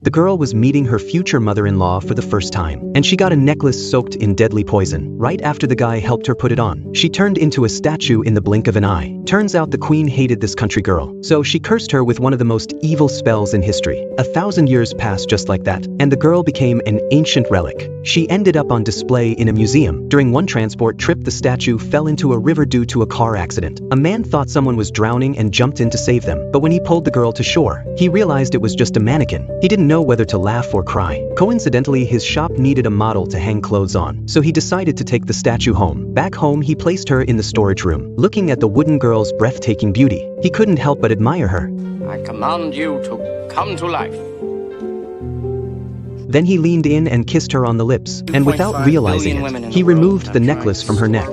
The girl was meeting her future mother-in-law for the first time, and she got a necklace soaked in deadly poison. Right after the guy helped her put it on, she turned into a statue in the blink of an eye. Turns out the queen hated this country girl, so she cursed her with one of the most evil spells in history. 1,000 years passed just like that, and the girl became an ancient relic. She ended up on display in a museum. During one transport trip, the statue fell into a river due to a car accident. A man thought someone was drowning and jumped in to save them, but when he pulled the girl to shore, he realized it was just a mannequin. He didn't know whether to laugh or cry. Coincidentally, his shop needed a model to hang clothes on, so he decided to take the statue home. Back home, he placed her in the storage room. Looking at the wooden girl's breathtaking beauty, he couldn't help but admire her. I command you to come to life. Then he leaned in and kissed her on the lips, and without realizing it, he removed the necklace from her neck.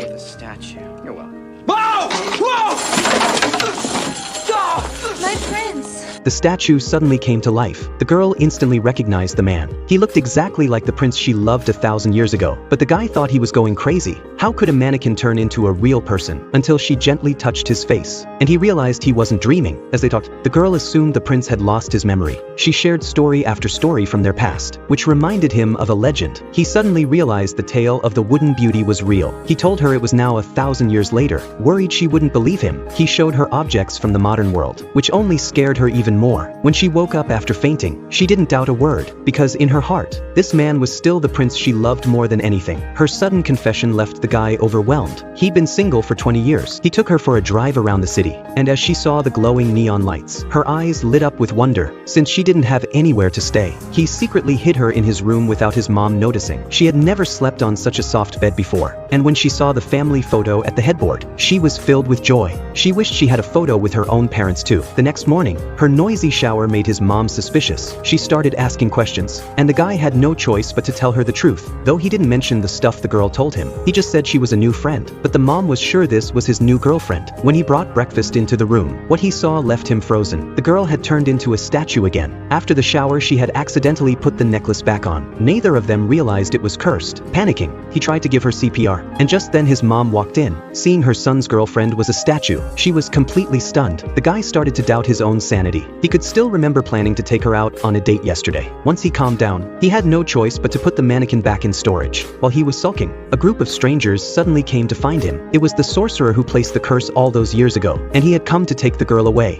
My prince! The statue suddenly came to life. The girl instantly recognized the man. He looked exactly like the prince she loved 1,000 years ago, but the guy thought he was going crazy. How could a mannequin turn into a real person? Until she gently touched his face, and he realized he wasn't dreaming. As they talked, the girl assumed the prince had lost his memory. She shared story after story from their past, which reminded him of a legend. He suddenly realized the tale of the wooden beauty was real. He told her it was now 1,000 years later. Worried she wouldn't believe him, he showed her objects from the modern world, which only scared her even more. When she woke up after fainting, she didn't doubt a word, because in her heart, this man was still the prince she loved more than anything. Her sudden confession left the guy overwhelmed. He'd been single for 20 years. He took her for a drive around the city, and as she saw the glowing neon lights, her eyes lit up with wonder. Since she didn't have anywhere to stay, he secretly hid her in his room without his mom noticing. She had never slept on such a soft bed before, and when she saw the family photo at the headboard, she was filled with joy. She wished she had a photo with her own parents too. The next morning, her noisy shower made his mom suspicious. She started asking questions, and the guy had no choice but to tell her the truth. Though he didn't mention the stuff the girl told him, he just said she was a new friend. But the mom was sure this was his new girlfriend. When he brought breakfast into the room, what he saw left him frozen. The girl had turned into a statue again. After the shower, she had accidentally put the necklace back on. Neither of them realized it was cursed. Panicking, he tried to give her CPR, and just then his mom walked in. Seeing her son's girlfriend was a statue, she was completely stunned. The guy started to doubt his own sanity. He could still remember planning to take her out on a date yesterday. Once he calmed down, he had no choice but to put the mannequin back in storage. While he was sulking, a group of strangers suddenly came to find him. It was the sorcerer who placed the curse all those years ago, and he had come to take the girl away.